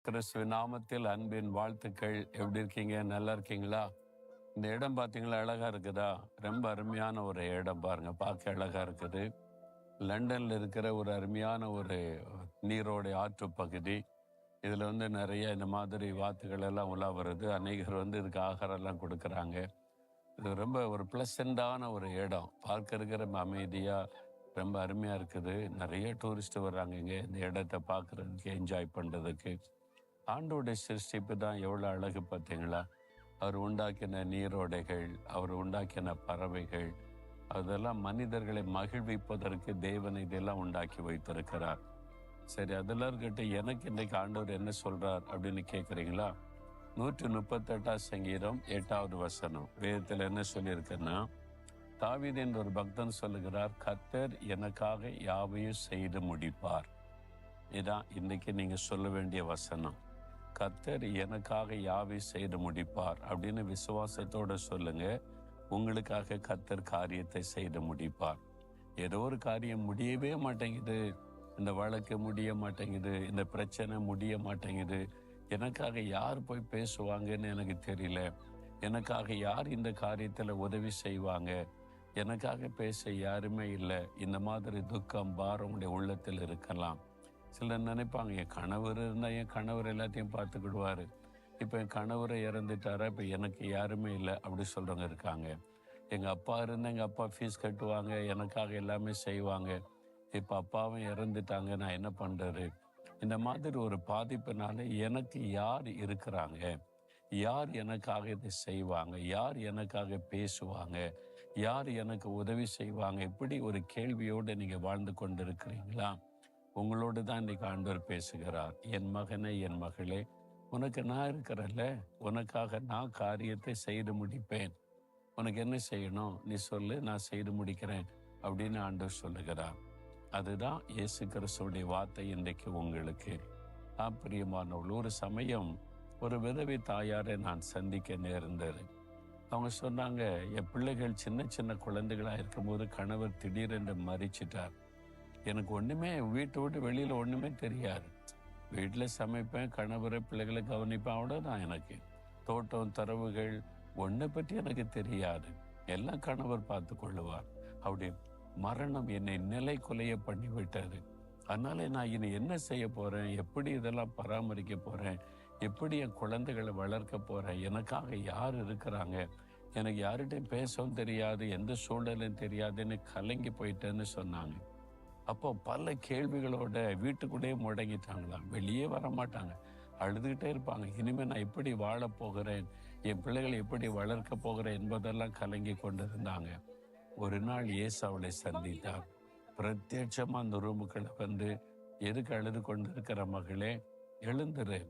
கிறிஸ்துவின் நாமத்தில் அன்பின் வாழ்த்துக்கள். எப்படி இருக்கீங்க? நல்லா இருக்கீங்களா? இந்த இடம் பார்த்தீங்களா, அழகா இருக்குதா? ரொம்ப அருமையான ஒரு இடம் பாருங்க, பார்க்க அழகா இருக்குது. லண்டன்ல இருக்கிற ஒரு அருமையான ஒரு நீரோடை ஆற்று பகுதி. இதுல நிறைய இந்த மாதிரி வாத்துகள் எல்லாம் உலா வருது. அநேகர் இதுக்கு ஆகாரம் எல்லாம் கொடுக்குறாங்க. இது ரொம்ப ஒரு பிளசண்டான ஒரு இடம். பார்க்க இருக்கிற ரொம்ப அமைதியா ரொம்ப அருமையா இருக்குது. நிறைய டூரிஸ்ட் வர்றாங்க இங்க இந்த இடத்தை பார்க்கறதுக்கு, என்ஜாய் பண்றதுக்கு. ஆண்டோடைய சிருஷ்டிப்பு தான் எவ்வளோ அழகு பார்த்தீங்களா? அவர் உண்டாக்கின நீரோடைகள், அவர் உண்டாக்கின பறவைகள், அதெல்லாம் மனிதர்களை மகிழ்விப்பதற்கு தேவன் இதெல்லாம் உண்டாக்கி வைத்திருக்கிறார். சரி, அதெல்லாம் இருக்கட்டும், எனக்கு இன்னைக்கு ஆண்டவர் என்ன சொல்றார் அப்படின்னு கேட்குறீங்களா? 138 சங்கீதம் 8வது வசனம் வேதத்தில் என்ன சொல்லியிருக்குன்னா, தாவீது என்ற ஒரு பக்தன் சொல்லுகிறார், கர்த்தர் எனக்காக யாவையும் செய்து முடிப்பார். இதான் இன்னைக்கு நீங்க சொல்ல வேண்டிய வசனம். கர்த்தர் எனக்காக யாவை செய்து முடிப்பார் அப்படின்னு விசுவாசத்தோட சொல்லுங்க. உங்களுக்காக கர்த்தர் காரியத்தை செய்து முடிப்பார். ஏதோ ஒரு காரியம் முடியவே மாட்டேங்குது, இந்த வழக்கு முடிய மாட்டேங்குது, இந்த பிரச்சனை முடிய மாட்டேங்குது, எனக்காக யார் போய் பேசுவாங்கன்னு எனக்கு தெரியல, எனக்காக யார் இந்த காரியத்தில் உதவி செய்வாங்க, எனக்காக பேச யாருமே இல்லை, இந்த மாதிரி துக்கம் பாரம் உடைய உள்ளத்தில் இருக்கலாம். சிலர் நினைப்பாங்க, என் கணவர் இருந்தால் என் கணவர் எல்லாத்தையும் பார்த்துக்கிடுவார், இப்போ என் கணவரை இறந்துட்டாரா, இப்போ எனக்கு யாருமே இல்லை அப்படி சொல்கிறவங்க இருக்காங்க. எங்கள் அப்பா இருந்தால் எங்கள் அப்பா ஃபீஸ் கட்டுவாங்க, எனக்காக எல்லாமே செய்வாங்க, இப்போ அப்பாவும் இறந்துட்டாங்க, நான் என்ன பண்ணுறது? இந்த மாதிரி ஒரு பாதிப்புனால எனக்கு யார் இருக்கிறாங்க, யார் எனக்காக இதை செய்வாங்க, யார் எனக்காக பேசுவாங்க, யார் எனக்கு உதவி செய்வாங்க, இப்படி ஒரு கேள்வியோடு நீங்கள் வாழ்ந்து கொண்டு இருக்கிறீங்களா? உங்களோடு தான் இன்னைக்கு ஆண்டவர் பேசுகிறார். என் மகனே, என் மகளே, உனக்கு நான் இருக்கிறல்ல, உனக்காக நான் காரியத்தை செய்து முடிப்பேன். உனக்கு என்ன செய்யணும் நீ சொல்லு, நான் செய்து முடிக்கிறேன் அப்படின்னு ஆண்டவர் சொல்லுகிறார். அதுதான் இயேசு கிறிஸ்துவுடைய வார்த்தை இன்றைக்கு உங்களுக்கு. பிரியமானவர்கள், ஒரு சமயம் ஒரு விதவை தாயாரை நான் சந்திக்க நேர்ந்தது. அவங்க சொன்னாங்க, என் பிள்ளைகள் சின்ன சின்ன குழந்தைகளாக இருக்கும்போது கணவர் திடீரென்று மறிச்சிட்டார். எனக்கு ஒன்றுமே, வீட்டை விட்டு வெளியில் ஒன்றுமே தெரியாது. வீட்டில் சமைப்பேன், கணவரை பிள்ளைகளை கவனிப்பேன், அவ்வளோதான். எனக்கு தோட்டம் தரவுகள் ஒன்றை பற்றி எனக்கு தெரியாது, எல்லாம் கணவர் பார்த்து கொள்ளுவார். அப்படி மரணம் என்னை நிலை கொலைய பண்ணி விட்டாரு. அதனால நான் இனி என்ன செய்ய போகிறேன், எப்படி இதெல்லாம் பராமரிக்க போகிறேன், எப்படி என் குழந்தைகளை வளர்க்க போகிறேன், எனக்காக யார் இருக்கிறாங்க, எனக்கு யார்கிட்டையும் பேசவும் தெரியாது, எந்த சூழ்நிலையும் தெரியாதுன்னு கலங்கி போயிட்டேன்னு சொன்னாங்க. அப்போ பல கேள்விகளோட வீட்டுக்குள்ளேயே முடங்கிட்டாங்களாம், வெளியே வர மாட்டாங்க, அழுதுகிட்டே இருப்பாங்க. இனிமேல் நான் எப்படி வாழ போகிறேன், என் பிள்ளைகளை எப்படி வளர்க்க போகிறேன் என்பதெல்லாம் கலங்கி கொண்டிருந்தாங்க. ஒரு நாள் இயேசு அவளை சந்தித்தார். பிரத்யட்சமா அந்த ரூமுக்குள்ள எதுக்கு அழுது கொண்டு இருக்கிற மகளே, எழுந்துரு,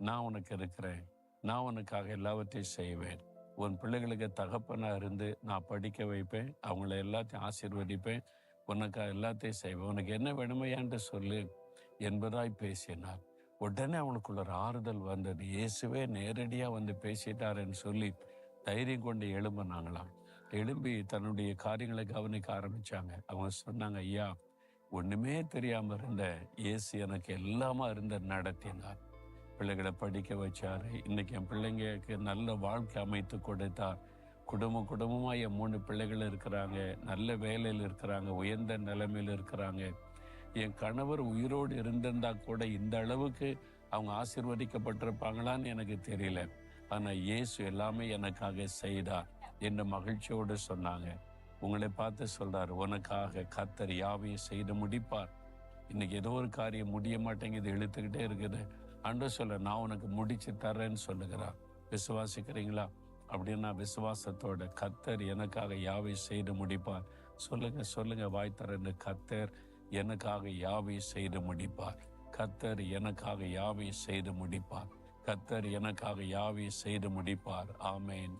நான் உனக்கு இருக்கிறேன், நான் உனக்காக எல்லாவற்றையும் செய்வேன், உன் பிள்ளைகளுக்கு தகப்பனா இருந்து நான் படிக்க வைப்பேன், அவங்கள எல்லாத்தையும் ஆசீர்வதிப்பேன், உனக்கு எல்லாத்தையும் செய்வேன், உனக்கு என்ன வேணுமையான்னு சொல்லு என்பதாய் பேசினார். உடனே அவனுக்குள்ள ஒரு ஆறுதல் வந்தது. இயேசுவே நேரடியாக பேசிட்டாருன்னு சொல்லி தைரியம் கொண்டு எழும்பினாங்களாம். எழும்பி தன்னுடைய காரியங்களை கவனிக்க ஆரம்பிச்சாங்க. அவங்க சொன்னாங்க, ஐயா, ஒண்ணுமே தெரியாம இருந்த இயேசு எனக்கு எல்லாமா இருந்த நடத்தினார், பிள்ளைகளை படிக்க வச்சாரு, இன்னைக்கு என் பிள்ளைங்களுக்கு நல்ல வாழ்க்கை அமைத்து கொடுத்தார், குடும்பமா என் 3 பிள்ளைகள் இருக்கிறாங்க, நல்ல வேலையில் இருக்கிறாங்க, உயர்ந்த நிலைமையில் இருக்கிறாங்க. என் கணவர் உயிரோடு இருந்திருந்தா கூட இந்த அளவுக்கு அவங்க ஆசீர்வதிக்கப்பட்டிருப்பாங்களான்னு எனக்கு தெரியல, ஆனா இயேசு எல்லாமே எனக்காக செய்தார் என்ற மகிழ்ச்சியோடு சொன்னாங்க. உங்களை பார்த்து சொல்றாரு, உனக்காக கர்த்தர் யாவையும் செய்து முடிப்பார். இன்னைக்கு ஏதோ ஒரு காரியம் முடிய மாட்டேங்குது, இழுத்துக்கிட்டே இருக்குது, ஆண்டவர் சொல்ல, நான் உனக்கு முடிச்சு தர்றேன்னு சொல்லுகிறார். விசுவாசிக்கிறீங்களா? அப்படின்னா விசுவாசத்தோட, கர்த்தர் எனக்காக யாவை செய்து முடிப்பார் சொல்லுங்க வாய் திறந்து, கர்த்தர் எனக்காக யாவை செய்து முடிப்பார், கர்த்தர் எனக்காக யாவை செய்து முடிப்பார், கர்த்தர் எனக்காக யாவை செய்து முடிப்பார். ஆமேன்.